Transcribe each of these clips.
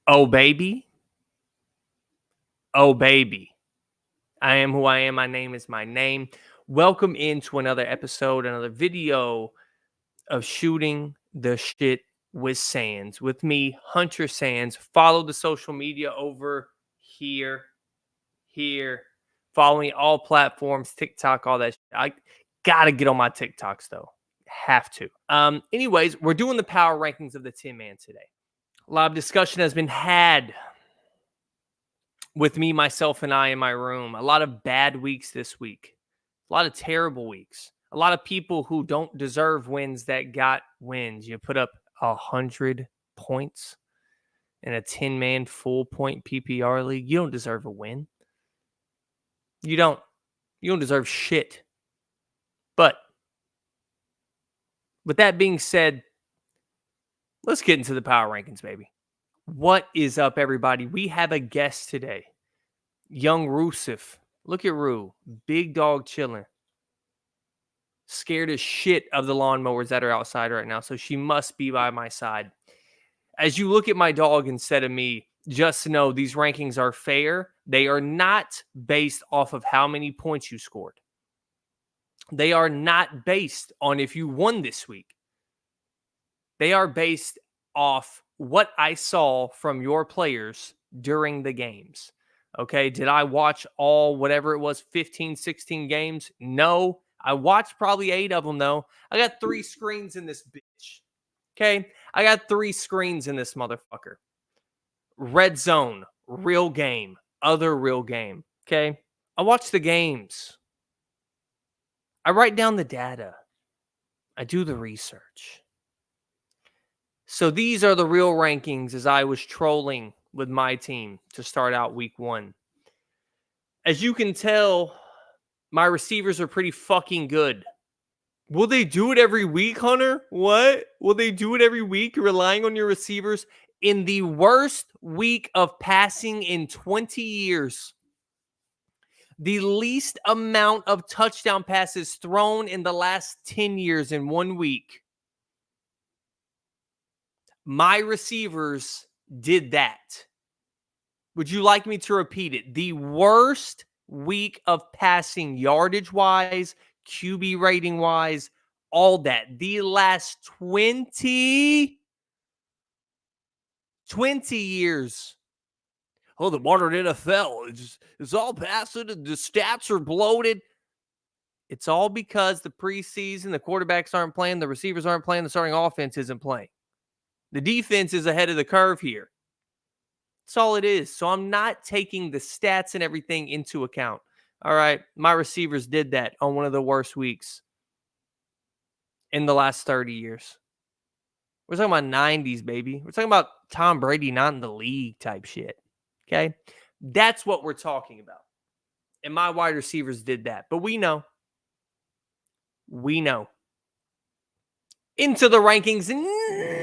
Oh, baby. Oh, baby. I am who I am. My name is my name. Welcome into another episode, another video of Shooting the Shit with Sands. With me, Hunter Sands. Follow the social media over here. Follow me all platforms, TikTok, all that shit. I gotta get on my TikToks though. Have to. Anyways, we're doing the power rankings of the 10 man today. A lot of discussion has been had with me, myself, and I in my room. A lot of bad weeks this week. A lot of terrible weeks. A lot of people who don't deserve wins that got wins. You put up 100 points in a 10-man full point PPR league. You don't deserve a win. You don't. You don't deserve shit. But with that being said, let's get into the power rankings, baby. What is up, everybody? We have a guest today. Young Rusif. Look at Rue. Big dog chilling. Scared as shit of the lawnmowers that are outside right now. So she must be by my side. As you look at my dog instead of me, just know these rankings are fair. They are not based off of how many points you scored. They are not based on if you won this week. They are based off what I saw from your players during the games. Okay, did I watch all whatever it was, 15, 16 games? No. I watched probably 8 of them, though. I got 3 screens in this bitch. Okay, I got 3 screens in this motherfucker. Red zone, real game, other real game. Okay, I watch the games. I write down the data. I do the research. So these are the real rankings as I was trolling with my team to start out week 1. As you can tell, my receivers are pretty fucking good. Will they do it every week, Hunter? What? Will they do it every week, relying on your receivers? In the worst week of passing in 20 years, the least amount of touchdown passes thrown in the last 10 years in 1 week, my receivers did that. Would you like me to repeat it? The worst week of passing yardage-wise, QB rating-wise, all that. The last 20 years. Oh, the modern NFL, it's all passing and the stats are bloated. It's all because the preseason, the quarterbacks aren't playing, the receivers aren't playing, the starting offense isn't playing. The defense is ahead of the curve here. That's all it is. So I'm not taking the stats and everything into account. All right. My receivers did that on one of the worst weeks in the last 30 years. We're talking about 90s, baby. We're talking about Tom Brady not in the league type shit. Okay. That's what we're talking about. And my wide receivers did that. But we know. Into the rankings,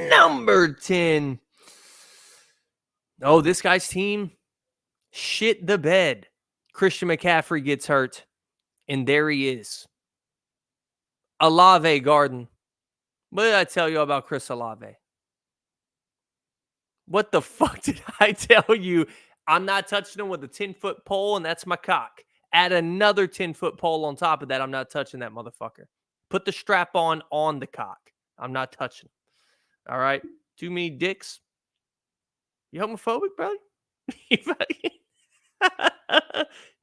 number 10. Oh, this guy's team shit the bed. Christian McCaffrey gets hurt, and there he is. Olave Garden. What did I tell you about Chris Olave? What the fuck did I tell you? I'm not touching him with a 10-foot pole, and that's my cock. Add another 10-foot pole on top of that. I'm not touching that motherfucker. Put the strap on the cock. I'm not touching him. All right? Too many dicks. You homophobic, brother? You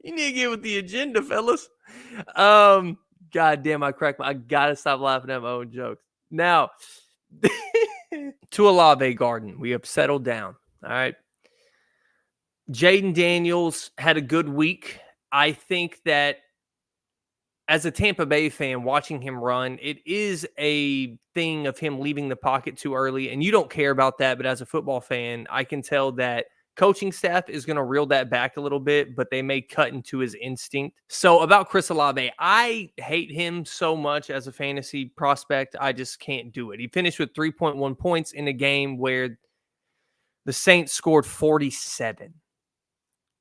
need to get with the agenda, fellas. God damn, I gotta stop laughing at my own jokes. Now, to Olave Garden, we have settled down. All right. Jaden Daniels had a good week. I think that as a Tampa Bay fan, watching him run, it is a thing of him leaving the pocket too early, and you don't care about that. But as a football fan, I can tell that coaching staff is going to reel that back a little bit, but they may cut into his instinct. So about Chris Olave, I hate him so much as a fantasy prospect. I just can't do it. He finished with 3.1 points in a game where the Saints scored 47.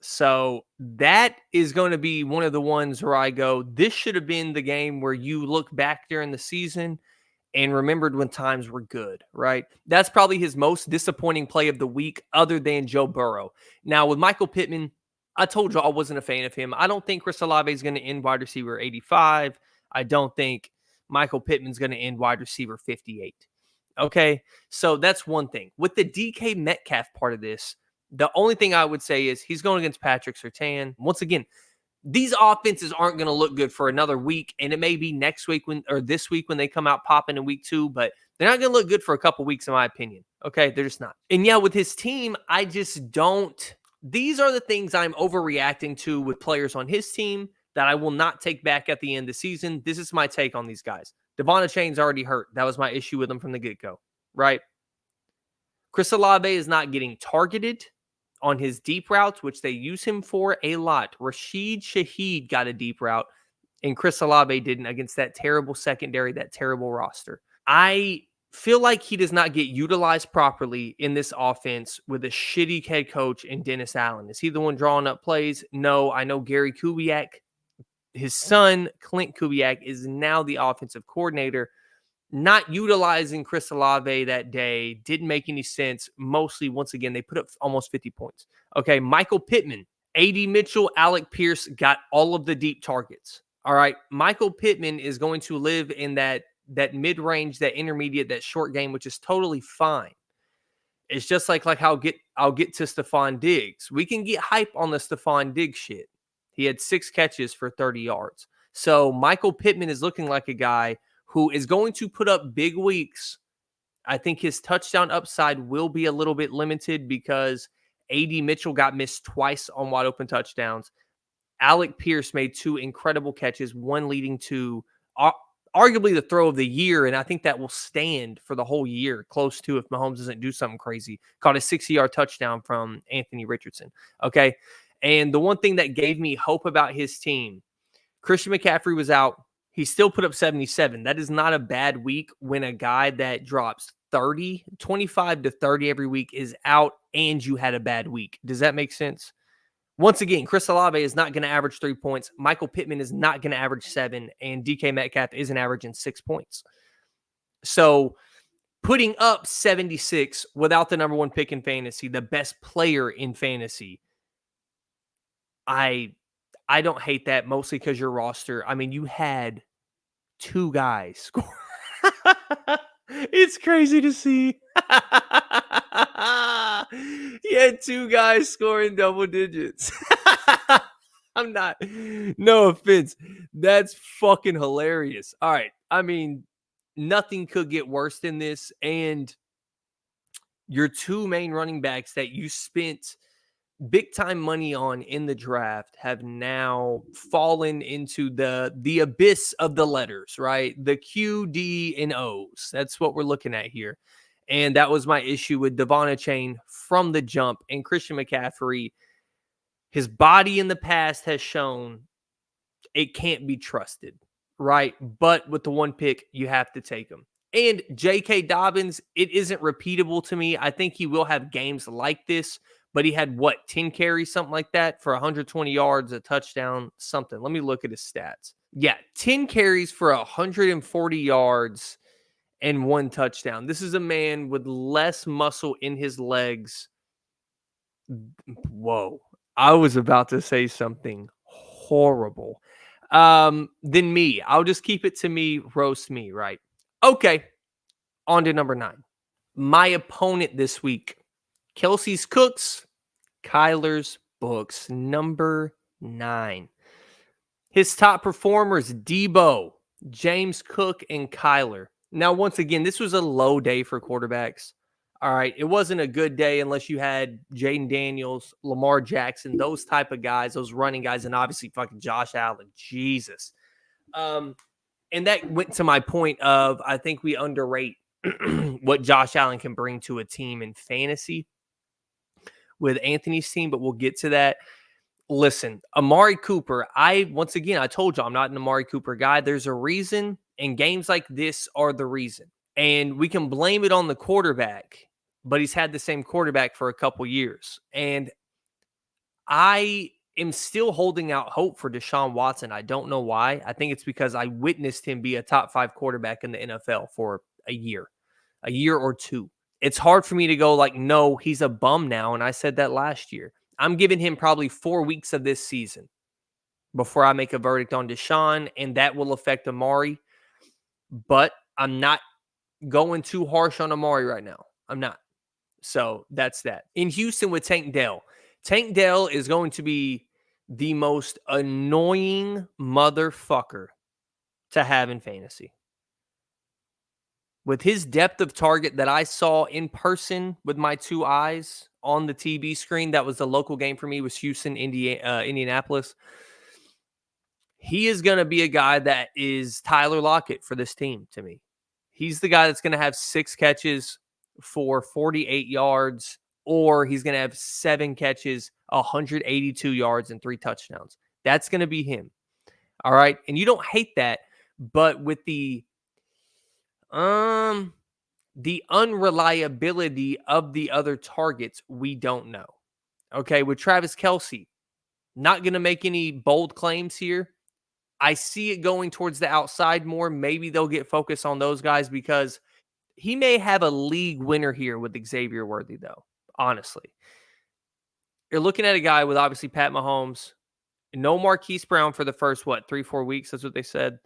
So that is going to be one of the ones where I go, this should have been the game where you look back during the season and remembered when times were good, right? That's probably his most disappointing play of the week, other than Joe Burrow. Now, with Michael Pittman, I told you I wasn't a fan of him. I don't think Chris Olave is going to end wide receiver 85. I don't think Michael Pittman's going to end wide receiver 58. Okay, so that's one thing. With the DK Metcalf part of this, the only thing I would say is he's going against Patrick Surtain. Once again, these offenses aren't going to look good for another week, and it may be next week or this week when they come out popping in week 2, but they're not going to look good for a couple weeks, in my opinion. Okay, they're just not. And yeah, with his team, I just don't. These are the things I'm overreacting to with players on his team that I will not take back at the end of the season. This is my take on these guys. Devon Chain's already hurt. That was my issue with him from the get-go, right? Chris Olave is not getting targeted on his deep routes, which they use him for a lot. Rashid Shaheed got a deep route, and Chris Olave didn't against that terrible secondary, that terrible roster. I feel like he does not get utilized properly in this offense with a shitty head coach in Dennis Allen. Is he the one drawing up plays? No, I know Gary Kubiak. His son, Clint Kubiak, is now the offensive coordinator. Not utilizing Chris Olave that day didn't make any sense. Mostly, once again, they put up almost 50 points. Okay, Michael Pittman, A.D. Mitchell, Alec Pierce got all of the deep targets. All right, Michael Pittman is going to live in that mid-range, that intermediate, that short game, which is totally fine. It's just like how I'll get to Stephon Diggs. We can get hype on the Stephon Diggs shit. He had 6 catches for 30 yards. So Michael Pittman is looking like a guy who is going to put up big weeks. I think his touchdown upside will be a little bit limited because A.D. Mitchell got missed twice on wide open touchdowns. Alec Pierce made 2 incredible catches, one leading to arguably the throw of the year, and I think that will stand for the whole year, close to, if Mahomes doesn't do something crazy. Caught a 60-yard touchdown from Anthony Richardson. Okay, and the one thing that gave me hope about his team, Christian McCaffrey was out. He still put up 77. That is not a bad week when a guy that drops 25 to 30 every week is out and you had a bad week. Does that make sense? Once again, Chris Olave is not going to average 3 points. Michael Pittman is not going to average 7, and DK Metcalf isn't averaging 6 points. So putting up 76 without the number 1 pick in fantasy, the best player in fantasy, I don't hate that, mostly because your roster, I mean, you had 2 guys score. It's crazy to see. He had 2 guys scoring double digits. I'm not, no offense. That's fucking hilarious. All right. I mean, nothing could get worse than this. And your 2 main running backs that you spent big time money on in the draft have now fallen into the abyss of the letters, right? The Q, D, and O's. That's what we're looking at here. And that was my issue with Devon Chain from the jump. And Christian McCaffrey, his body in the past has shown it can't be trusted, right? But with the 1 pick, you have to take him. And J.K. Dobbins, it isn't repeatable to me. I think he will have games like this, but he had 10 carries, something like that, for 120 yards, a touchdown, something. Let me look at his stats. Yeah, 10 carries for 140 yards and 1 touchdown. This is a man with less muscle in his legs. Whoa. I was about to say something horrible. Than me. I'll just keep it to me, roast me, right? Okay. On to number 9. My opponent this week, Kelsey's Cooks, Kyler's Books, number 9. His top performers, Debo, James Cook, and Kyler. Now, once again, this was a low day for quarterbacks. All right, it wasn't a good day unless you had Jaden Daniels, Lamar Jackson, those type of guys, those running guys, and obviously fucking Josh Allen. Jesus. And that went to my point of I think we underrate what Josh Allen can bring to a team in fantasy with Anthony's team, but we'll get to that. Listen, Amari Cooper, I told you I'm not an Amari Cooper guy. There's a reason, and games like this are the reason. And we can blame it on the quarterback, but he's had the same quarterback for a couple years. And I am still holding out hope for Deshaun Watson. I don't know why. I think it's because I witnessed him be a top 5 quarterback in the NFL for a year or two. It's hard for me to go like, no, he's a bum now. And I said that last year. I'm giving him probably 4 weeks of this season before I make a verdict on Deshaun, and that will affect Amari. But I'm not going too harsh on Amari right now. I'm not. So that's that. In Houston with Tank Dell. Tank Dell is going to be the most annoying motherfucker to have in fantasy. With his depth of target that I saw in person with my 2 eyes on the TV screen, that was the local game for me, was Houston, Indianapolis. He is going to be a guy that is Tyler Lockett for this team to me. He's the guy that's going to have 6 catches for 48 yards, or he's going to have 7 catches, 182 yards, and 3 touchdowns. That's going to be him. All right. And you don't hate that, but with the unreliability of the other targets, we don't know. Okay. With Travis Kelce, not going to make any bold claims here. I see it going towards the outside more. Maybe they'll get focused on those guys because he may have a league winner here with Xavier Worthy, though, honestly. You're looking at a guy with obviously Pat Mahomes, no Marquise Brown for the first, 3-4 weeks? That's what they said.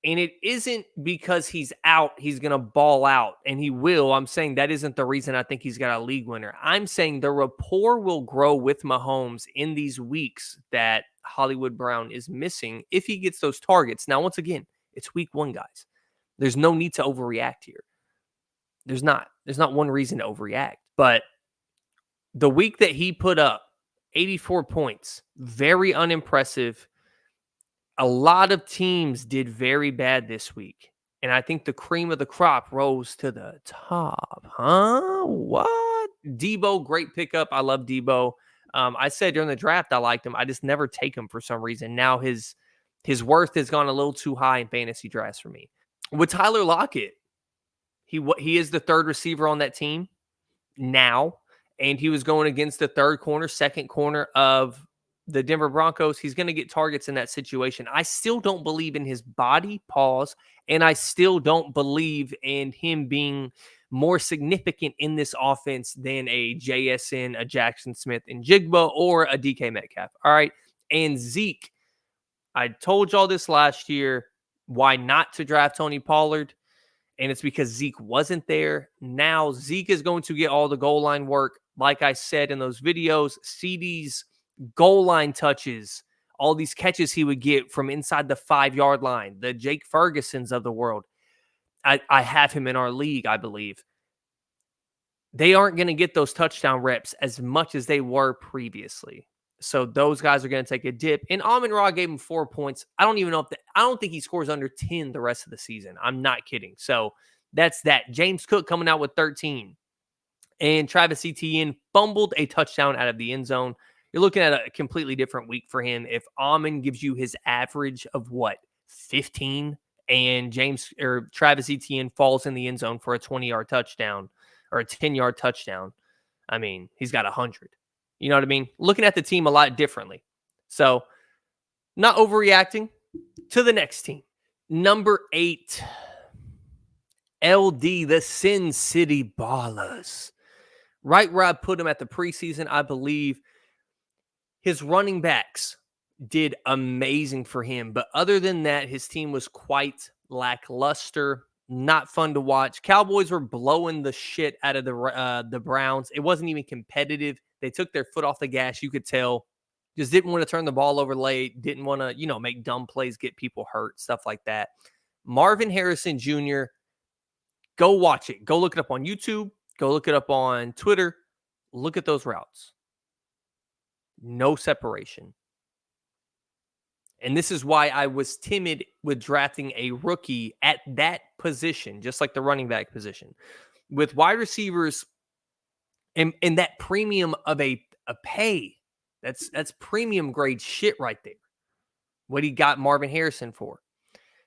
And it isn't because he's out, he's going to ball out, and he will. I'm saying that isn't the reason I think he's got a league winner. I'm saying the rapport will grow with Mahomes in these weeks that Hollywood Brown is missing if he gets those targets. Now, once again, it's week 1, guys. There's no need to overreact here. There's not one reason to overreact. But the week that he put up 84 points, very unimpressive. A lot of teams did very bad this week. And I think the cream of the crop rose to the top. Huh? What? Debo, great pickup. I love Debo. I said during the draft I liked him. I just never take him for some reason. Now his worth has gone a little too high in fantasy drafts for me. With Tyler Lockett, he is the 3rd receiver on that team now. And he was going against the 3rd corner, 2nd corner of the Denver Broncos. He's going to get targets in that situation. I still don't believe in his body, and I still don't believe in him being more significant in this offense than a JSN, a Jackson Smith and Jigba, or a DK Metcalf. All right. And Zeke, I told y'all this last year, why not to draft Tony Pollard? And it's because Zeke wasn't there. Now Zeke is going to get all the goal line work. Like I said in those videos, CD's goal line touches, all these catches he would get from inside the 5-yard line, the Jake Fergusons of the world. I have him in our league, I believe. They aren't going to get those touchdown reps as much as they were previously. So those guys are going to take a dip. And Amon-Ra gave him 4 points. I don't even know I don't think he scores under 10 the rest of the season. I'm not kidding. So that's that. James Cook coming out with 13. And Travis Etienne fumbled a touchdown out of the end zone. You're looking at a completely different week for him. If Amon gives you his average of 15, and Travis Etienne falls in the end zone for a 20-yard touchdown or a 10-yard touchdown, I mean, he's got 100. You know what I mean? Looking at the team a lot differently. So, not overreacting. To the next team. Number 8, LD, the Sin City Ballers. Right where I put him at the preseason, I believe his running backs did amazing for him. But other than that, his team was quite lackluster. Not fun to watch. Cowboys were blowing the shit out of the Browns. It wasn't even competitive. They took their foot off the gas. You could tell. Just didn't want to turn the ball over late. Didn't want to, make dumb plays, get people hurt, stuff like that. Marvin Harrison Jr., go watch it. Go look it up on YouTube. Go look it up on Twitter. Look at those routes. No separation. And this is why I was timid with drafting a rookie at that position, just like the running back position. With wide receivers and that premium of a pay, that's premium grade shit right there. What he got Marvin Harrison for.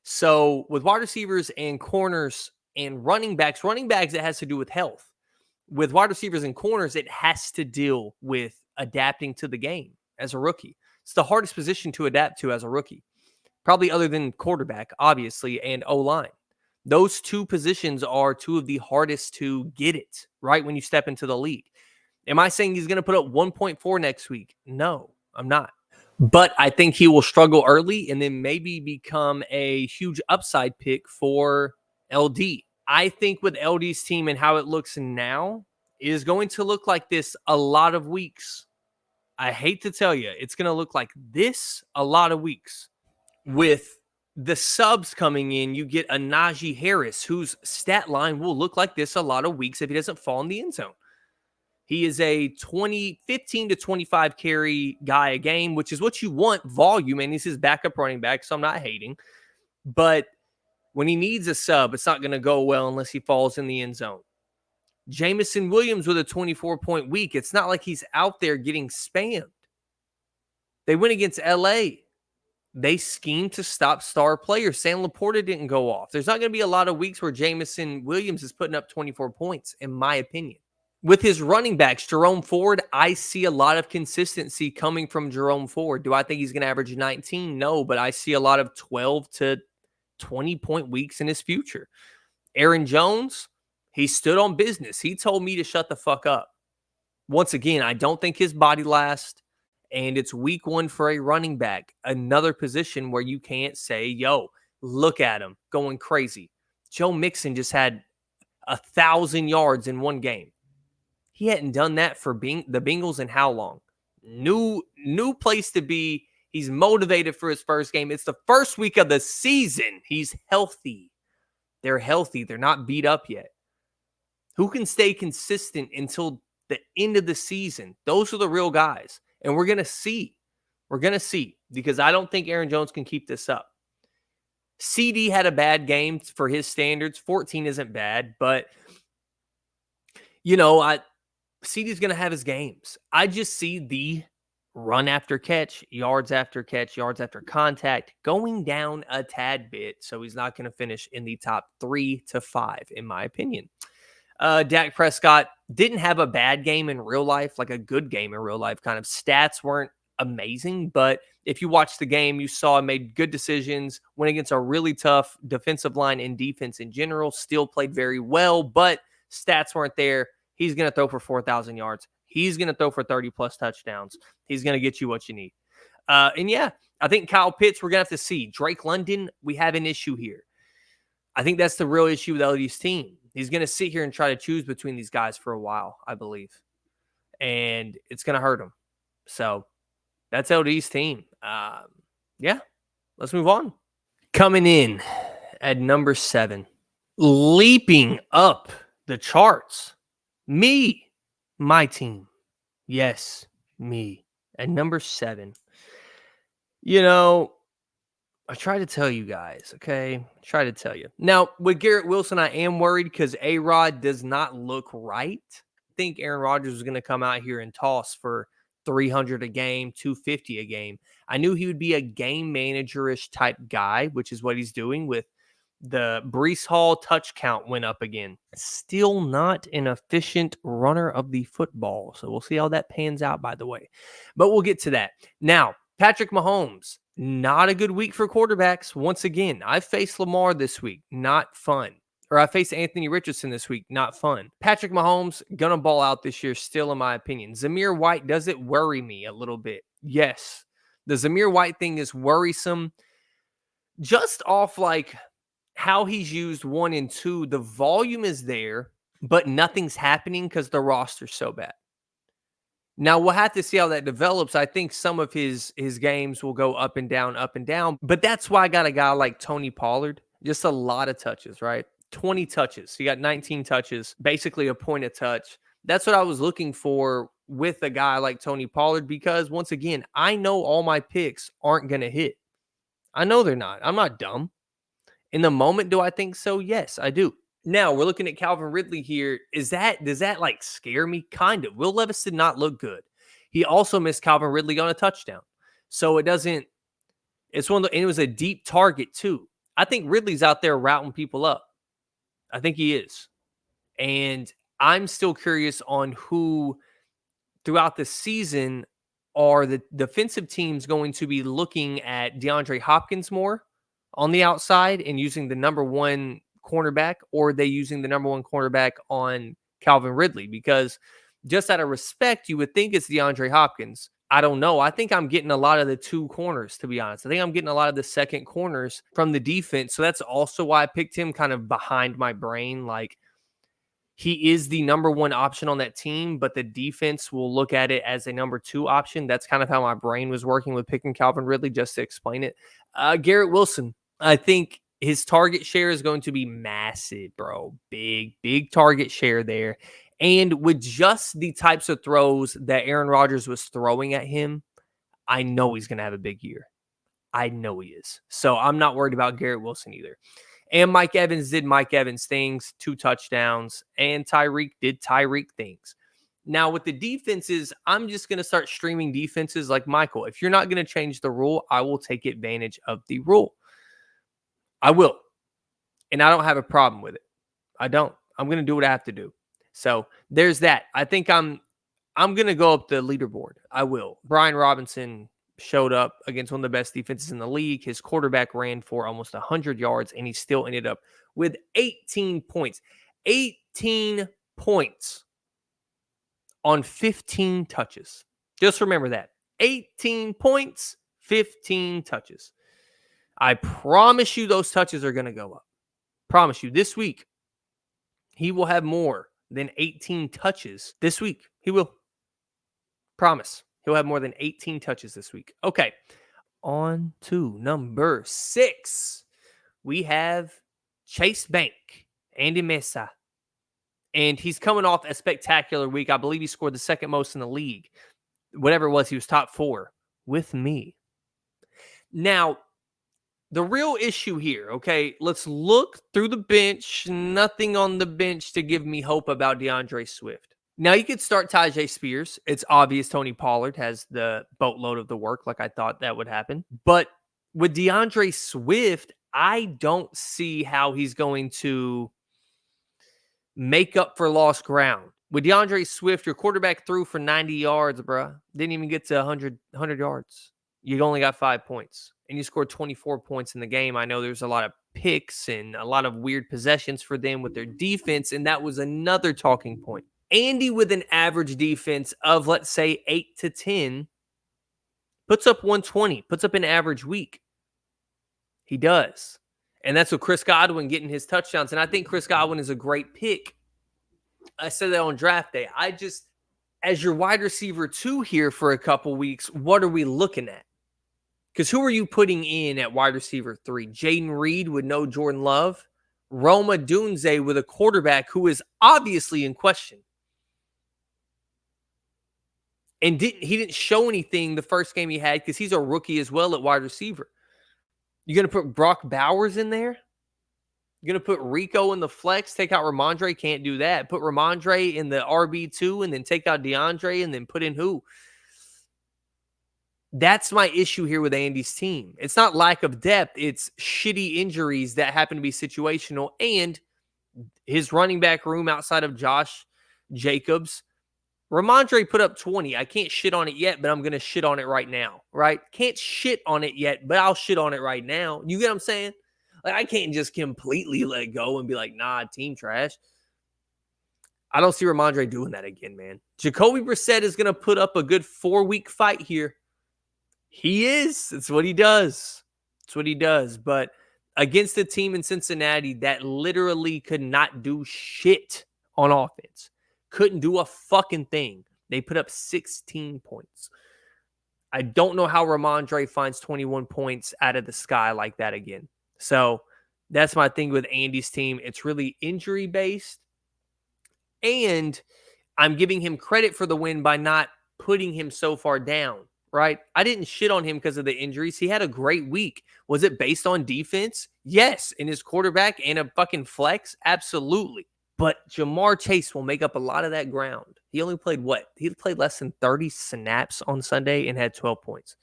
So with wide receivers and corners and running backs, it has to do with health. With wide receivers and corners, it has to deal with adapting to the game as a rookie. It's the hardest position to adapt to as a rookie, probably other than quarterback, obviously, and O-line. Those two positions are two of the hardest to get it right when you step into the league. Am I saying he's going to put up 1.4 next week? No, I'm not. But I think he will struggle early and then maybe become a huge upside pick for LD. I think with LD's team and how it looks now, it is going to look like this a lot of weeks. I hate to tell you, it's going to look like this a lot of weeks. With the subs coming in, you get a Najee Harris, whose stat line will look like this a lot of weeks if he doesn't fall in the end zone. He is a 15 to 25 carry guy a game, which is what you want, volume, and he's his backup running back, so I'm not hating. But when he needs a sub, it's not going to go well unless he falls in the end zone. Jamison Williams with a 24-point week. It's not like he's out there getting spammed. They went against LA. They schemed to stop star players. Sam Laporta didn't go off. There's not going to be a lot of weeks where Jamison Williams is putting up 24 points, in my opinion. With his running backs, Jerome Ford, I see a lot of consistency coming from Jerome Ford. Do I think he's going to average 19? No, but I see a lot of 12 to 20-point weeks in his future. Aaron Jones, he stood on business. He told me to shut the fuck up. Once again, I don't think his body lasts, and it's week 1 for a running back, another position where you can't say, yo, look at him going crazy. Joe Mixon just had 1,000 yards in one game. He hadn't done that for the Bengals in how long? New place to be. He's motivated for his first game. It's the first week of the season. He's healthy. They're healthy. They're not beat up yet. Who can stay consistent until the end of the season? Those are the real guys. And we're going to see. We're going to see because I don't think Aaron Jones can keep this up. CD had a bad game for his standards. 14 isn't bad, but CD's going to have his games. I just see the run after catch, yards after contact going down a tad bit. So he's not going to finish in the top 3 to 5, in my opinion. Dak Prescott didn't have a bad game in real life, like a good game in real life. Kind of stats weren't amazing, but if you watched the game, you saw he made good decisions, went against a really tough defensive line and defense in general, still played very well, but stats weren't there. He's going to throw for 4,000 yards. He's going to throw for 30-plus touchdowns. He's going to get you what you need. I think Kyle Pitts, we're going to have to see. Drake London, we have an issue here. I think that's the real issue with LD's team. He's going to sit here and try to choose between these guys for a while, I believe. And it's going to hurt him. So that's LD's team. Let's move on. Coming in at number 7, leaping up the charts. My team. Yes, me. At number 7. I try to tell you guys, okay? Try to tell you. Now, with Garrett Wilson, I am worried because A-Rod does not look right. I think Aaron Rodgers was going to come out here and toss for 300 a game, 250 a game. I knew he would be a game manager-ish type guy, which is what he's doing with the Breece Hall touch count went up again. Still not an efficient runner of the football. So we'll see how that pans out, by the way. But we'll get to that. Now, Patrick Mahomes, not a good week for quarterbacks. Once again, I faced Lamar this week. Not fun. Or I faced Anthony Richardson this week. Not fun. Patrick Mahomes, gonna ball out this year still, in my opinion. Zamir White, does it worry me a little bit? Yes. The Zamir White thing is worrisome. Just off like how he's used 1 and 2, the volume is there, but nothing's happening because the roster's so bad. Now, we'll have to see how that develops. I think some of his games will go up and down. But that's why I got a guy like Tony Pollard. Just a lot of touches, right? 20 touches. He got 19 touches, basically a point a touch. That's what I was looking for with a guy like Tony Pollard because, once again, I know all my picks aren't going to hit. I know they're not. I'm not dumb. In the moment, do I think so? Yes, I do. Now, we're looking at Calvin Ridley here. Does that like scare me? Kind of. Will Levis did not look good. He also missed Calvin Ridley on a touchdown. So it was a deep target too. I think Ridley's out there routing people up. I think he is. And I'm still curious on who throughout the season are the defensive teams going to be looking at DeAndre Hopkins more on the outside and using the number 1 cornerback, or are they using the number one cornerback on Calvin Ridley? Because just out of respect, you would think it's DeAndre Hopkins. I don't know. I think I'm getting a lot of the two corners, to be honest. I think I'm getting a lot of the second corners from the defense. So that's also why I picked him kind of behind my brain. Like, he is the number one option on that team, but the defense will look at it as a number two option. That's kind of how my brain was working with picking Calvin Ridley, just to explain it. Garrett Wilson, I think his target share is going to be massive, bro. Big target share there. And with just the types of throws that Aaron Rodgers was throwing at him, I know he's going to have a big year. I know he is. So I'm not worried about Garrett Wilson either. And Mike Evans did Mike Evans things, 2 touchdowns, and Tyreek did Tyreek things. Now, with the defenses, I'm just going to start streaming defenses like Michael. If you're not going to change the rule, I will take advantage of the rule. I will. And I don't have a problem with it. I don't. I'm going to do what I have to do. So there's that. I think I'm going to go up the leaderboard. I will. Brian Robinson showed up against one of the best defenses in the league. His quarterback ran for almost 100 yards, and he still ended up with 18 points. 18 points on 15 touches. Just remember that. 18 points, 15 touches. I promise you those touches are going to go up. Promise you. This week, he will have more than 18 touches. This week, he will. Promise. He'll have more than 18 touches this week. Okay, on to number 6. We have Chase Bank, Andy Mesa. And he's coming off a spectacular week. I believe he scored the second most in the league. Whatever it was, he was top 4 with me. Now, the real issue here, okay, let's look through the bench. Nothing on the bench to give me hope about DeAndre Swift. Now, you could start Tyjae Spears. It's obvious Tony Pollard has the boatload of the work, like I thought that would happen. But with DeAndre Swift, I don't see how he's going to make up for lost ground. With DeAndre Swift, your quarterback threw for 90 yards, bro. Didn't even get to 100 yards. You only got 5 points. And you scored 24 points in the game. I know there's a lot of picks and a lot of weird possessions for them with their defense, and that was another talking point. Andy, with an average defense of, let's say, 8 to 10, puts up 120, puts up an average week. He does. And that's with Chris Godwin getting his touchdowns. And I think Chris Godwin is a great pick. I said that on draft day. As your wide receiver 2 here for a couple weeks, what are we looking at? Because who are you putting in at wide receiver 3? Jaden Reed with no Jordan Love? Roma Dunze with a quarterback who is obviously in question. And he didn't show anything the first game he had because he's a rookie as well at wide receiver. You're going to put Brock Bowers in there? You're going to put Rico in the flex, take out Ramondre? Can't do that. Put Ramondre in the RB2 and then take out DeAndre and then put in who? That's my issue here with Andy's team. It's not lack of depth. It's shitty injuries that happen to be situational. And his running back room outside of Josh Jacobs, Ramondre put up 20. I can't shit on it yet, but I'm going to shit on it right now, right? Can't shit on it yet, but I'll shit on it right now. You get what I'm saying? Like, I can't just completely let go and be like, nah, team trash. I don't see Ramondre doing that again, man. Jacoby Brissett is going to put up a good 4-week fight here. He is. It's what he does. It's what he does. But against a team in Cincinnati that literally could not do shit on offense, couldn't do a fucking thing, they put up 16 points. I don't know how Ramondre finds 21 points out of the sky like that again. So that's my thing with Andy's team. It's really injury-based. And I'm giving him credit for the win by not putting him so far down, right? I didn't shit on him because of the injuries. He had a great week. Was it based on defense? Yes. And his quarterback and a fucking flex? Absolutely. But Jamar Chase will make up a lot of that ground. He only played what? He played less than 30 snaps on Sunday and had 12 points.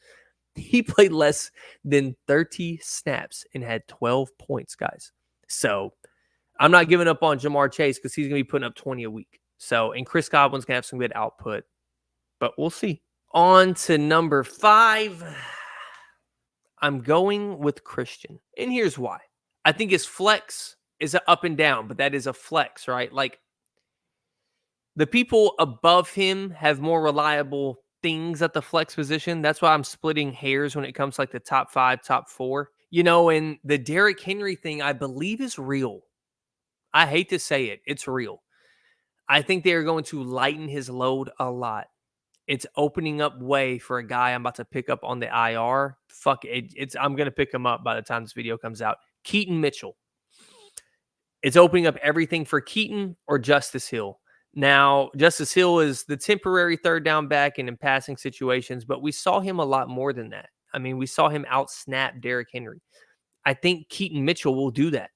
He played less than 30 snaps and had 12 points, guys. So I'm not giving up on Jamar Chase because he's going to be putting up 20 a week. So, and Chris Godwin's going to have some good output. But we'll see. On to number 5. I'm going with Christian. And here's why. I think his flex is a up and down, but that is a flex, right? Like the people above him have more reliable things at the flex position. That's why I'm splitting hairs when it comes to like the top 5, top 4. And the Derrick Henry thing, I believe, is real. I hate to say it, it's real. I think they are going to lighten his load a lot. It's opening up way for a guy I'm about to pick up on the IR. Fuck it. I'm going to pick him up by the time this video comes out. Keaton Mitchell. It's opening up everything for Keaton or Justice Hill. Now, Justice Hill is the temporary third down back and in passing situations, but we saw him a lot more than that. I mean, we saw him outsnap Derrick Henry. I think Keaton Mitchell will do that.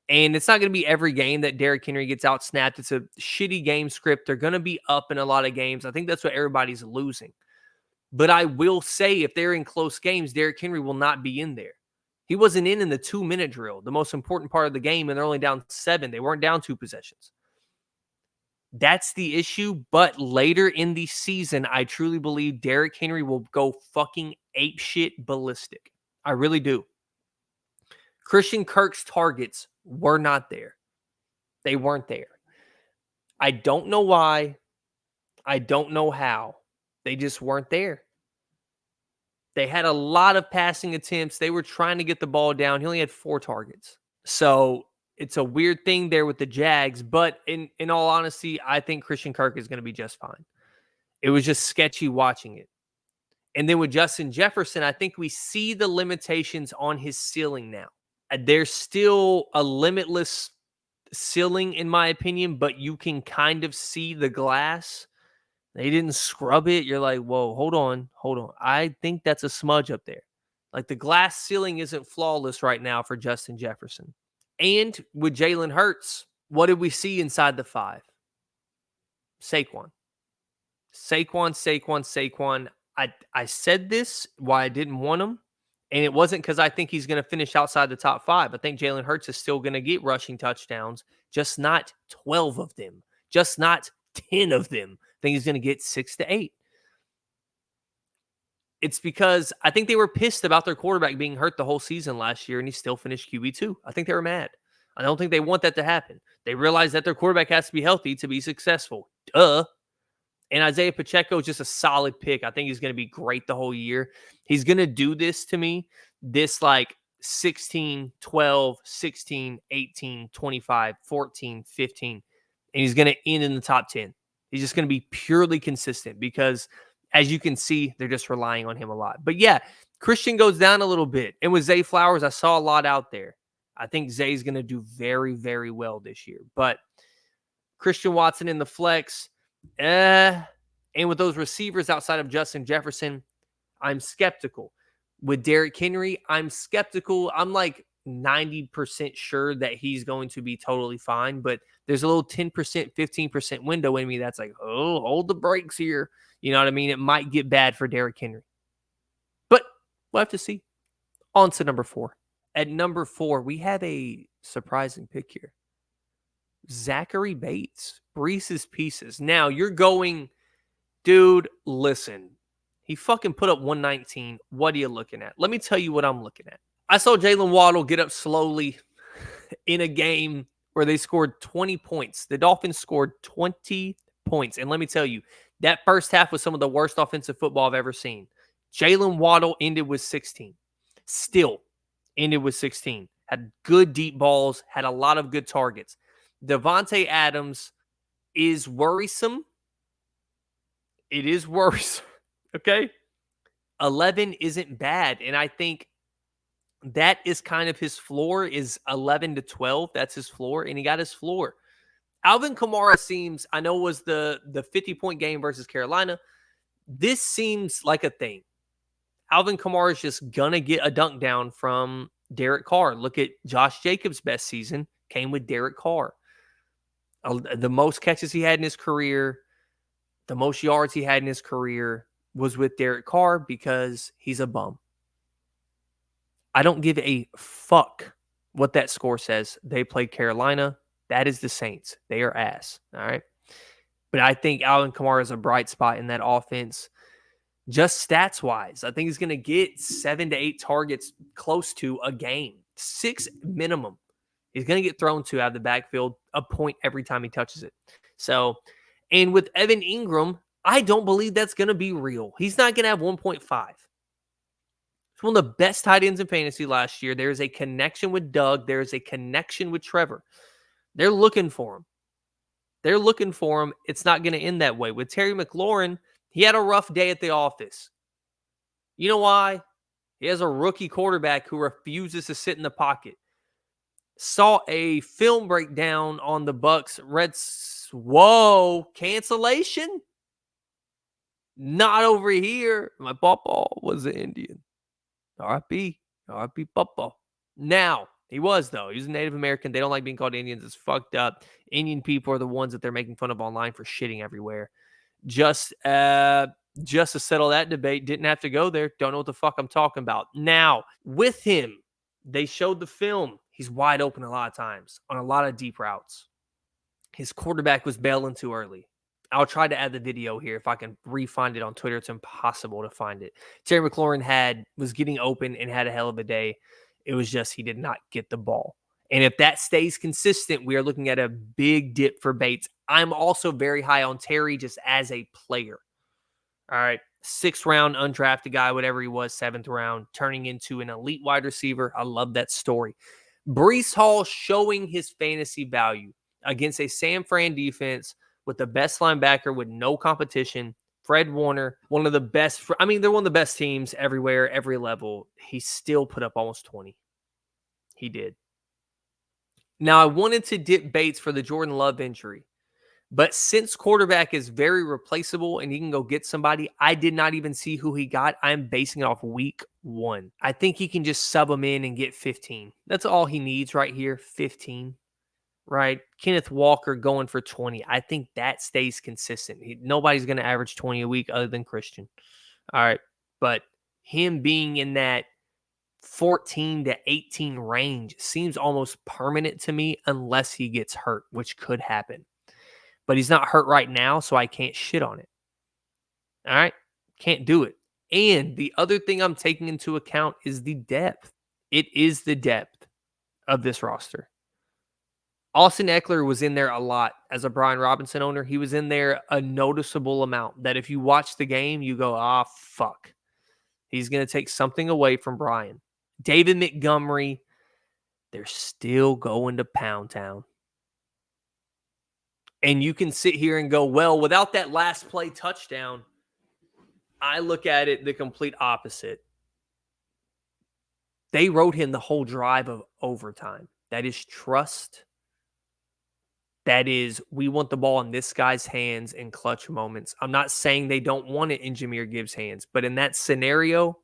And it's not going to be every game that Derrick Henry gets outsnapped. It's a shitty game script. They're going to be up in a lot of games. I think that's what everybody's losing. But I will say, if they're in close games, Derrick Henry will not be in there. He wasn't in the 2-minute drill, the most important part of the game, and they're only down 7. They weren't down 2 possessions. That's the issue. But later in the season, I truly believe Derrick Henry will go fucking apeshit ballistic. I really do. Christian Kirk's targets were not there. They weren't there. I don't know why. I don't know how. They just weren't there. They had a lot of passing attempts. They were trying to get the ball down. He only had 4 targets. So it's a weird thing there with the Jags. But in all honesty, I think Christian Kirk is going to be just fine. It was just sketchy watching it. And then with Justin Jefferson, I think we see the limitations on his ceiling now. There's still a limitless ceiling, in my opinion, but you can kind of see the glass. They didn't scrub it. You're like, whoa, hold on. I think that's a smudge up there. Like the glass ceiling isn't flawless right now for Justin Jefferson. And with Jalen Hurts, what did we see inside the 5? Saquon. I said this why I didn't want him. And it wasn't because I think he's going to finish outside the top 5. I think Jalen Hurts is still going to get rushing touchdowns, just not 12 of them, just not 10 of them. I think he's going to get 6 to 8. It's because I think they were pissed about their quarterback being hurt the whole season last year, and he still finished QB2. I think they were mad. I don't think they want that to happen. They realize that their quarterback has to be healthy to be successful. Duh. And Isaiah Pacheco is just a solid pick. I think he's going to be great the whole year. He's going to do this to me, this like 16, 12, 16, 18, 25, 14, 15. And he's going to end in the top 10. He's just going to be purely consistent because, as you can see, they're just relying on him a lot. But yeah, Christian goes down a little bit. And with Zay Flowers, I saw a lot out there. I think Zay's going to do very, very well this year. But Christian Watson in the flex, and with those receivers outside of Justin Jefferson, I'm skeptical. With Derrick Henry, I'm skeptical. I'm like 90% sure that he's going to be totally fine, but there's a little 10%, 15% window in me that's like, oh, hold the brakes here. You know what I mean? It might get bad for Derrick Henry. But we'll have to see. On to number 4. At number 4, we have a surprising pick here. Zachary Bates, Breece's Pieces. Now, you're going, dude, listen. He fucking put up 119. What are you looking at? Let me tell you what I'm looking at. I saw Jalen Waddle get up slowly in a game where they scored 20 points. The Dolphins scored 20 points. And let me tell you, that first half was some of the worst offensive football I've ever seen. Jalen Waddle ended with 16. Still ended with 16. Had good deep balls, had a lot of good targets. Devontae Adams is worrisome. It is worrisome. Okay? 11 isn't bad. And I think that is kind of his floor, is 11 to 12. That's his floor. And he got his floor. Alvin Kamara seems, I know it was the 50-point game versus Carolina. This seems like a thing. Alvin Kamara is just going to get a dunk down from Derek Carr. Look at Josh Jacobs' best season came with Derek Carr. The most catches he had in his career, the most yards he had in his career was with Derek Carr because he's a bum. I don't give a fuck what that score says. They played Carolina. That is the Saints. They are ass. All right. But I think Alvin Kamara is a bright spot in that offense. Just stats wise, I think he's going to get 7 to 8 targets close to a game. 6 minimum. He's going to get thrown to out of the backfield a point every time he touches it. So, and with Evan Ingram, I don't believe that's going to be real. He's not going to have 1.5. He's one of the best tight ends in fantasy last year. There's a connection with Doug. There's a connection with Trevor. They're looking for him. They're looking for him. It's not going to end that way. With Terry McLaurin, he had a rough day at the office. You know why? He has a rookie quarterback who refuses to sit in the pocket. Saw a film breakdown on the Bucks. Reds. Whoa, cancellation? Not over here. My papa was an Indian. R.I.P. R.I.P. Papa. Now, he was, though. He was a Native American. They don't like being called Indians. It's fucked up. Indian people are the ones that they're making fun of online for shitting everywhere. Just to settle that debate, didn't have to go there. Don't know what the fuck I'm talking about. Now, with him, they showed the film. He's wide open a lot of times on a lot of deep routes. His quarterback was bailing too early. I'll try to add the video here if I can re-find it on Twitter. It's impossible to find it. Terry McLaurin was getting open and had a hell of a day. It was just he did not get the ball. And if that stays consistent, we are looking at a big dip for Bates. I'm also very high on Terry just as a player. All right. 6th round, undrafted guy, whatever he was, 7th round, turning into an elite wide receiver. I love that story. Breece Hall showing his fantasy value against a San Fran defense with the best linebacker with no competition. Fred Warner, one of the best. I mean, they're one of the best teams everywhere, every level. He still put up almost 20. He did. Now, I wanted to dip Bates for the Jordan Love injury. But since quarterback is very replaceable and he can go get somebody, I did not even see who he got. I'm basing it off week 1. I think he can just sub him in and get 15. That's all he needs right here, 15. Right? Kenneth Walker going for 20. I think that stays consistent. Nobody's going to average 20 a week other than Christian. All right. But him being in that 14 to 18 range seems almost permanent to me unless he gets hurt, which could happen. But he's not hurt right now, so I can't shit on it. All right? Can't do it. And the other thing I'm taking into account is the depth. It is the depth of this roster. Austin Eckler was in there a lot as a Brian Robinson owner. He was in there a noticeable amount that if you watch the game, you go, fuck. He's going to take something away from Brian. David Montgomery, they're still going to Pound Town. And you can sit here and go, well, without that last play touchdown, I look at it the complete opposite. They wrote him the whole drive of overtime. That is trust. That is, we want the ball in this guy's hands in clutch moments. I'm not saying they don't want it in Jahmyr Gibbs' hands, but in that scenario,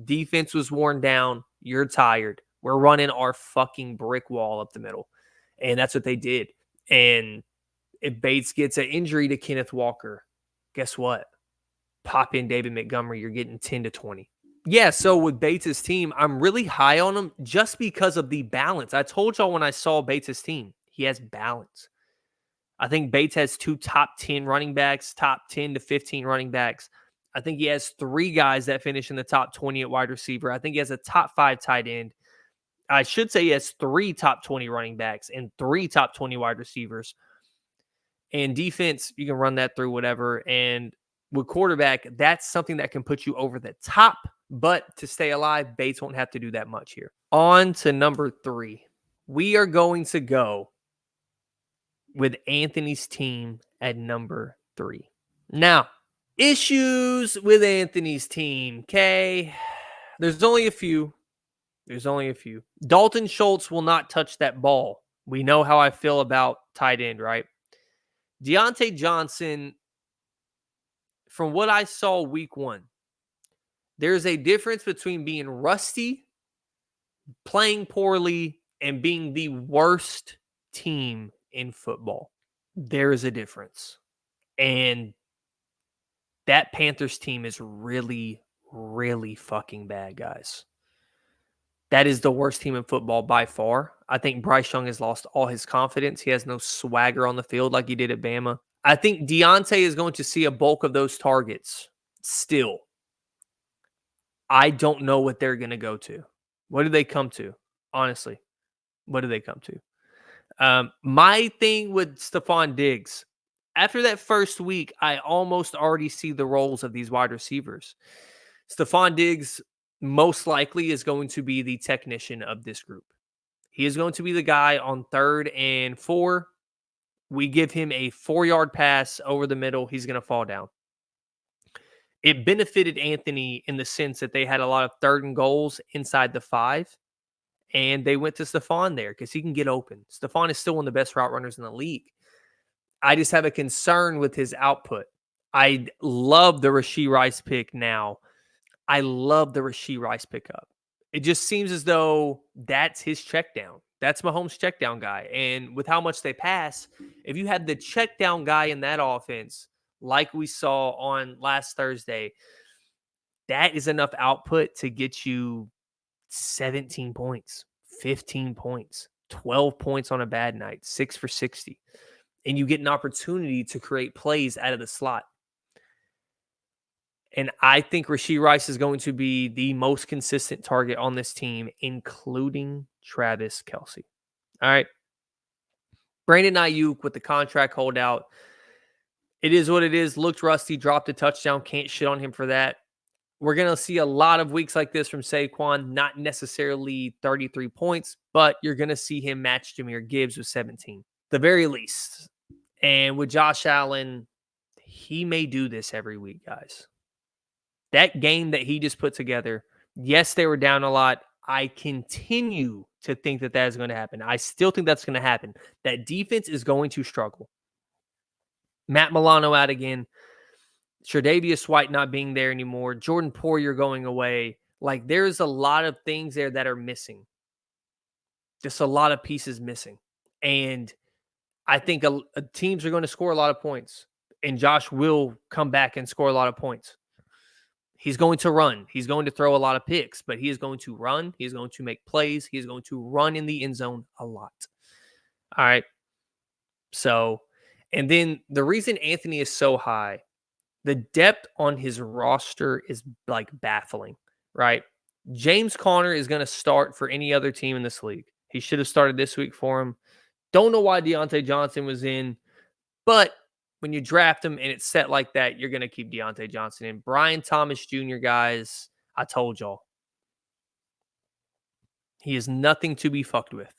defense was worn down. You're tired. We're running our fucking brick wall up the middle. And that's what they did. And if Bates gets an injury to Kenneth Walker, guess what? Pop in David Montgomery, you're getting 10 to 20. Yeah, so with Bates' team, I'm really high on him just because of the balance. I told y'all when I saw Bates' team, he has balance. I think Bates has 2 top 10 running backs, top 10 to 15 running backs. I think he has 3 guys that finish in the top 20 at wide receiver. I think he has a top 5 tight end. I should say he has 3 top 20 running backs and 3 top 20 wide receivers. And defense, you can run that through whatever. And with quarterback, that's something that can put you over the top. But to stay alive, Bates won't have to do that much here. On to number 3. We are going to go with Anthony's team at number 3. Now, issues with Anthony's team, okay? There's only a few. Dalton Schultz will not touch that ball. We know how I feel about tight end, right? Deontay Johnson, from what I saw week 1, there's a difference between being rusty, playing poorly, and being the worst team in football. There is a difference. And that Panthers team is really, really fucking bad, guys. That is the worst team in football by far. I think Bryce Young has lost all his confidence. He has no swagger on the field like he did at Bama. I think Deontay is going to see a bulk of those targets still. I don't know what they're going to go to. What do they come to? Honestly. What do they come to? My thing with Stephon Diggs, after that first week, I almost already see the roles of these wide receivers. Stephon Diggs most likely is going to be the technician of this group. He is going to be the guy on 3rd and 4. We give him a 4-yard pass over the middle. He's going to fall down. It benefited Anthony in the sense that they had a lot of 3rd and goals inside the 5. And they went to Stephon there because he can get open. Stephon is still one of the best route runners in the league. I just have a concern with his output. I love the Rashee Rice pick now. I love the Rashee Rice pickup. It just seems as though that's his check down. That's Mahomes' check down guy. And with how much they pass, if you had the check down guy in that offense, like we saw on last Thursday, that is enough output to get you 17 points, 15 points, 12 points on a bad night, 6 for 60. And you get an opportunity to create plays out of the slot. And I think Rashee Rice is going to be the most consistent target on this team, including Travis Kelce. All right. Brandon Ayuk with the contract holdout. It is what it is. Looked rusty, dropped a touchdown. Can't shit on him for that. We're going to see a lot of weeks like this from Saquon, not necessarily 33 points, but you're going to see him match Jahmyr Gibbs with 17, the very least. And with Josh Allen, he may do this every week, guys. That game that he just put together, yes, they were down a lot. I continue to think that that is going to happen. I still think that's going to happen. That defense is going to struggle. Matt Milano out again. Tre'Davious White not being there anymore. Jordan Poyer going away. Like, there's a lot of things there that are missing. Just a lot of pieces missing. And I think teams are going to score a lot of points. And Josh will come back and score a lot of points. He's going to run. He's going to throw a lot of picks, but he is going to run. He is going to make plays. He is going to run in the end zone a lot. All right. So, and then the reason Anthony is so high, the depth on his roster is like baffling, right? James Conner is going to start for any other team in this league. He should have started this week for him. Don't know why Deontay Johnson was in, but when you draft him and it's set like that, you're going to keep Deontay Johnson in. Brian Thomas Jr., guys, I told y'all. He is nothing to be fucked with.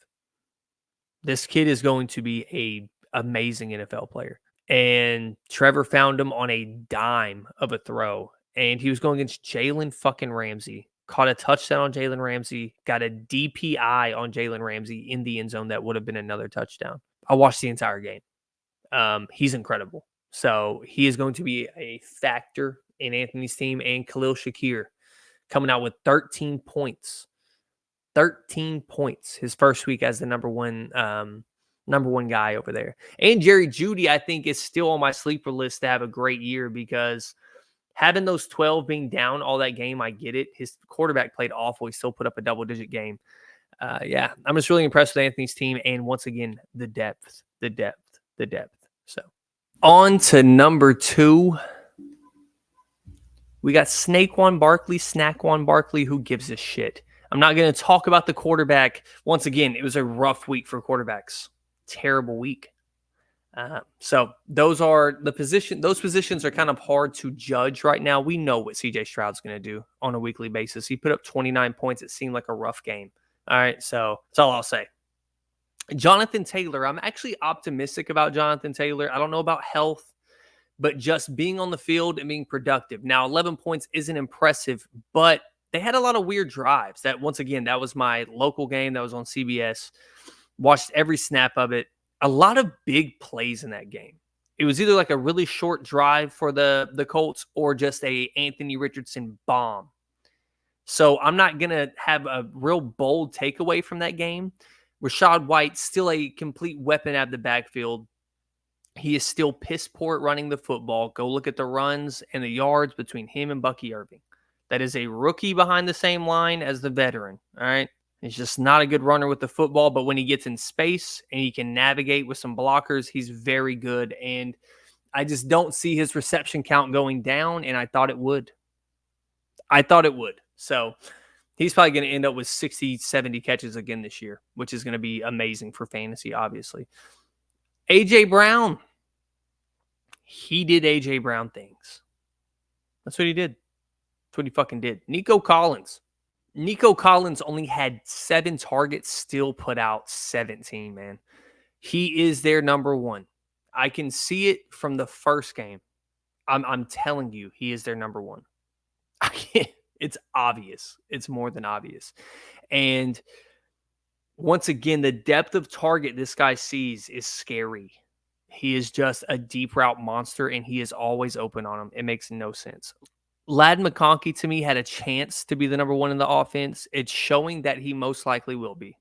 This kid is going to be an amazing NFL player. And Trevor found him on a dime of a throw. And he was going against Jalen fucking Ramsey. Caught a touchdown on Jalen Ramsey. Got a DPI on Jalen Ramsey in the end zone that would have been another touchdown. I watched the entire game. He's incredible. So he is going to be a factor in Anthony's team. And Khalil Shakir coming out with 13 points. 13 points his first week as the number one guy over there. And Jerry Jeudy, I think, is still on my sleeper list to have a great year because having those 12 being down all that game, I get it. His quarterback played awful. He still put up a double-digit game. Yeah, I'm just really impressed with Anthony's team. And once again, the depth. So on to number 2. We got Snaquan Barkley. Who gives a shit? I'm not going to talk about the quarterback. Once again, it was a rough week for quarterbacks. Terrible week. So those are the position. Those positions are kind of hard to judge right now. We know what CJ Stroud's going to do on a weekly basis. He put up 29 points. It seemed like a rough game. All right, so that's all I'll say. Jonathan Taylor. I'm actually optimistic about Jonathan Taylor. I don't know about health, but just being on the field and being productive. Now, 11 points isn't impressive, but they had a lot of weird drives. That, once again, that was my local game that was on CBS. Watched every snap of it. A lot of big plays in that game. It was either like a really short drive for the Colts or just a Anthony Richardson bomb. So I'm not going to have a real bold takeaway from that game. Rachaad White, still a complete weapon out of the backfield. He is still piss poor at running the football. Go look at the runs and the yards between him and Bucky Irving. That is a rookie behind the same line as the veteran, all right? He's just not a good runner with the football, but when he gets in space and he can navigate with some blockers, he's very good. And I just don't see his reception count going down, and I thought it would. So He's probably going to end up with 60, 70 catches again this year, which is going to be amazing for fantasy, obviously. A.J. Brown. He did A.J. Brown things. That's what he did. That's what he fucking did. Nico Collins. Nico Collins only had 7 targets, still put out 17, man. He is their number one. I can see it from the first game. I'm telling you, he is their number one. I can't. It's obvious. It's more than obvious. And once again, the depth of target this guy sees is scary. He is just a deep route monster, and he is always open on him. It makes no sense. Ladd McConkey, to me, had a chance to be the number one in the offense. It's showing that he most likely will be.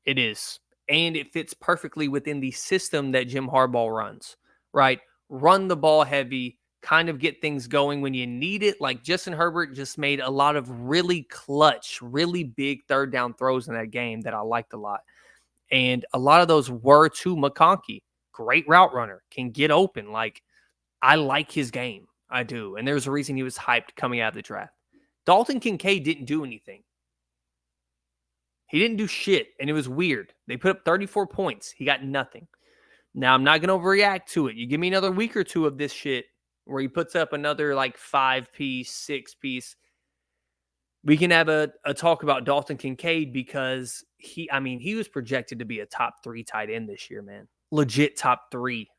It is. And it fits perfectly within the system that Jim Harbaugh runs, right? Run the ball heavy, kind of get things going when you need it. Like Justin Herbert just made a lot of really clutch, really big third down throws in that game that I liked a lot. And a lot of those were to McConkey. Great route runner, can get open. Like, I like his game. I do. And there's a reason he was hyped coming out of the draft. Dalton Kincaid didn't do anything. He didn't do shit, and it was weird. They put up 34 points. He got nothing. Now, I'm not going to overreact to it. You give me another week or two of this shit where he puts up another like 5-piece, 6-piece. We can have a talk about Dalton Kincaid because he was projected to be a top 3 tight end this year, man. Legit top 3.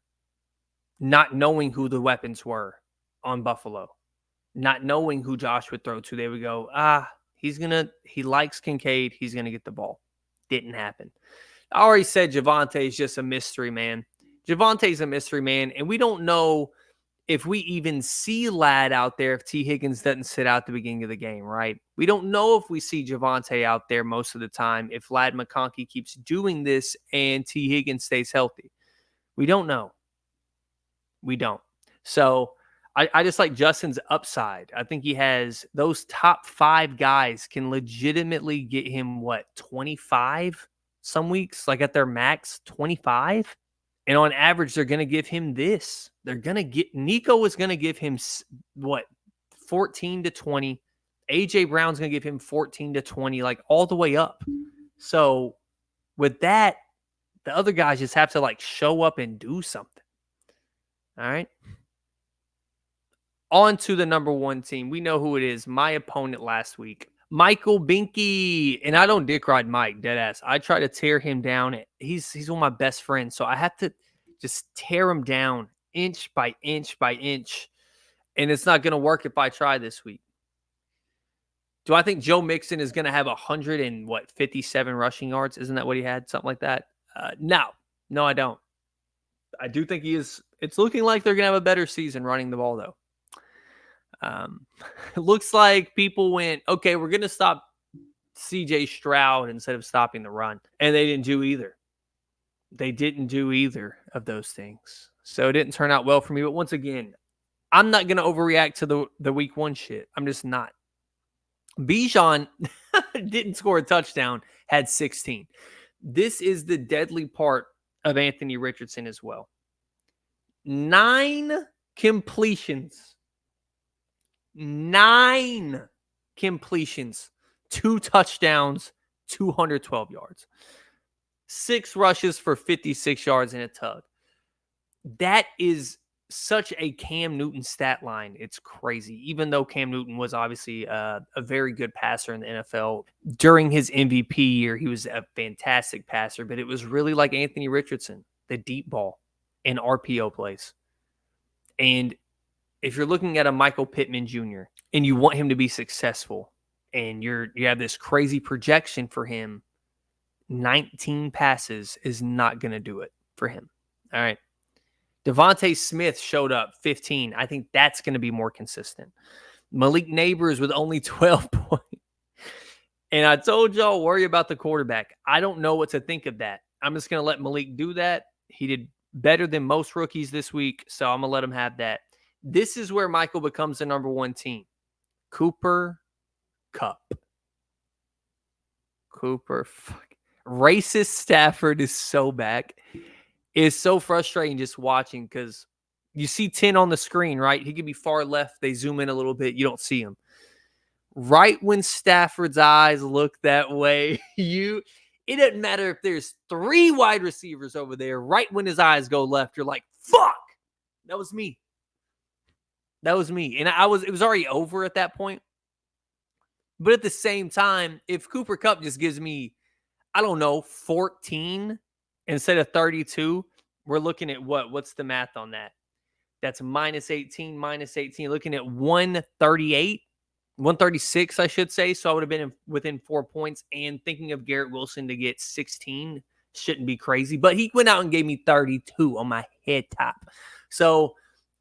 Not knowing who the weapons were on Buffalo. Not knowing who Josh would throw to. They would go, he likes Kincaid. He's going to get the ball. Didn't happen. I already said Javonte is just a mystery man. Javonte's a mystery man, and we don't know if we even see Ladd out there if T. Higgins doesn't sit out at the beginning of the game, right? We don't know if we see Javonte out there most of the time if Ladd McConkey keeps doing this and T. Higgins stays healthy. We don't know. We don't. So I just like Justin's upside. I think he has those top 5 guys can legitimately get him, 25 some weeks, like at their max, 25. And on average, they're going to give him this. Nico is going to give him 14 to 20. A.J. Brown's going to give him 14 to 20, like all the way up. So with that, the other guys just have to show up and do something. All right. On to the number 1 team. We know who it is. My opponent last week, Michael Binky. And I don't dick ride Mike, deadass. I try to tear him down. He's one of my best friends. So I have to just tear him down inch by inch by inch. And it's not going to work if I try this week. Do I think Joe Mixon is going to have 57 rushing yards? Isn't that what he had? Something like that? No, I don't. I do think he is. It's looking like they're going to have a better season running the ball, though. It looks like people went, okay, we're going to stop CJ Stroud instead of stopping the run. And they didn't do either. They didn't do either of those things. So it didn't turn out well for me. But once again, I'm not going to overreact to the week 1 shit. I'm just not. Bijan didn't score a touchdown, had 16. This is the deadly part of Anthony Richardson as well. 9 completions. 9 completions, 2 touchdowns, 212 yards, 6 rushes for 56 yards and a tug. That is such a Cam Newton stat line. It's crazy. Even though Cam Newton was obviously a very good passer in the NFL during his MVP year, he was a fantastic passer, but it was really like Anthony Richardson, the deep ball and RPO plays. And if you're looking at a Michael Pittman Jr. and you want him to be successful and you have this crazy projection for him, 19 passes is not going to do it for him. All right. Devontae Smith showed up 15. I think that's going to be more consistent. Malik Neighbors with only 12 points. And I told y'all, worry about the quarterback. I don't know what to think of that. I'm just going to let Malik do that. He did better than most rookies this week, so I'm going to let him have that. This is where Michael becomes the number 1 team. Cooper Kupp. Racist Stafford is so back. It's so frustrating just watching because you see 10 on the screen, right? He could be far left. They zoom in a little bit. You don't see him. Right when Stafford's eyes look that way, it doesn't matter if there's 3 wide receivers over there. Right when his eyes go left, you're like, fuck. That was me. That was me. And it was already over at that point. But at the same time, if Cooper Kupp just gives me, I don't know, 14 instead of 32, we're looking at what? What's the math on that? That's minus 18, minus 18, looking at 138, 136, I should say. So I would have been within 4 points. And thinking of Garrett Wilson to get 16 shouldn't be crazy. But he went out and gave me 32 on my head top. So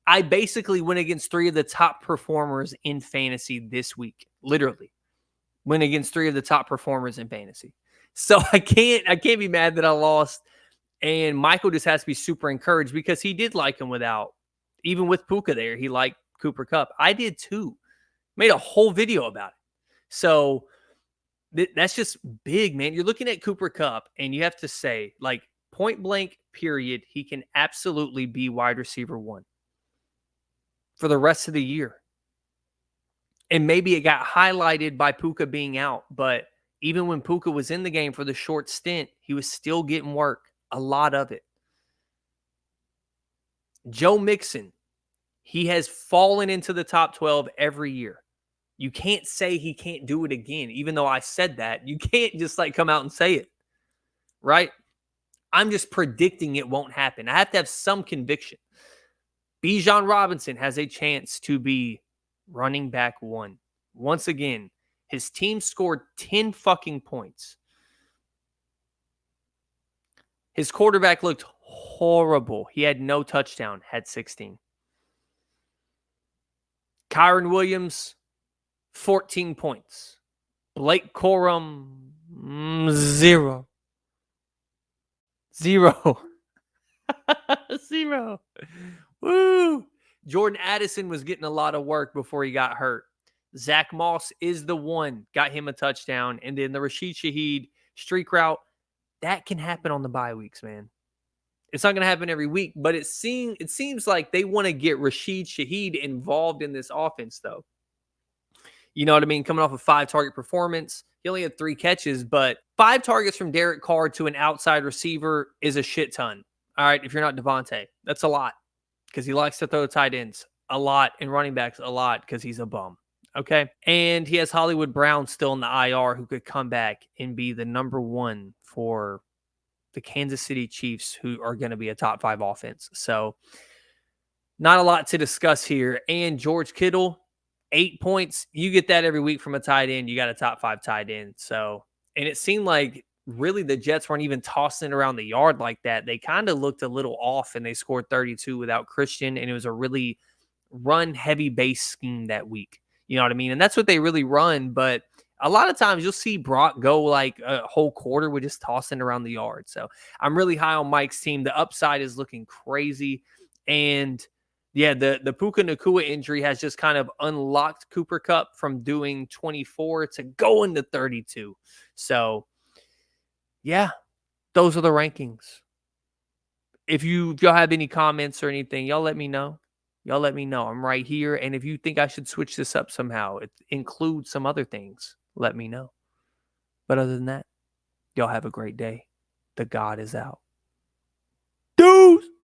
I basically went against 3 of the top performers in fantasy this week. Literally went against 3 of the top performers in fantasy. So I can't be mad that I lost. And Michael just has to be super encouraged because he did like him without, even with Puka there, he liked Cooper Kupp. I did too. Made a whole video about it. So that's just big, man. You're looking at Cooper Kupp and you have to say, like, point blank, period, he can absolutely be wide receiver 1 for the rest of the year. And maybe it got highlighted by Puka being out, but even when Puka was in the game for the short stint, he was still getting work, a lot of it. Joe Mixon, he has fallen into the top 12 every year. You can't say he can't do it again, even though I said that. You can't just like come out and say it, right? I'm just predicting it won't happen. I have to have some conviction. Bijan Robinson has a chance to be running back 1. Once again, his team scored 10 fucking points. His quarterback looked horrible. He had no touchdown, had 16. Kyron Williams, 14 points. Blake Corum, 0. 0. 0. Woo! Jordan Addison was getting a lot of work before he got hurt. Zach Moss is the one, got him a touchdown. And then the Rashid Shaheed streak route, that can happen on the bye weeks, man. It's not going to happen every week, but it seems like they want to get Rashid Shaheed involved in this offense, though. You know what I mean? Coming off a 5-target performance. He only had 3 catches, but 5 targets from Derek Carr to an outside receiver is a shit ton. All right, if you're not Devontae, that's a lot because he likes to throw tight ends a lot and running backs a lot because he's a bum. Okay. And he has Hollywood Brown still in the IR who could come back and be the number 1 for the Kansas City Chiefs, who are going to be a top 5 offense. So not a lot to discuss here. And George Kittle, 8 points. You get that every week from a tight end. You got a top 5 tight end. So, and it seemed like really the Jets weren't even tossing it around the yard like that. They kind of looked a little off and they scored 32 without Christian. And it was a really run heavy base scheme that week. You know what I mean? And that's what they really run. But a lot of times you'll see Brock go like a whole quarter with just tossing around the yard. So I'm really high on Mike's team. The upside is looking crazy. And yeah, the Puka Nacua injury has just kind of unlocked Cooper Kupp from doing 24 to going to 32. So yeah, those are the rankings. If y'all have any comments or anything, y'all let me know. Y'all let me know. I'm right here. And if you think I should switch this up somehow, include some other things, let me know. But other than that, y'all have a great day. The God is out.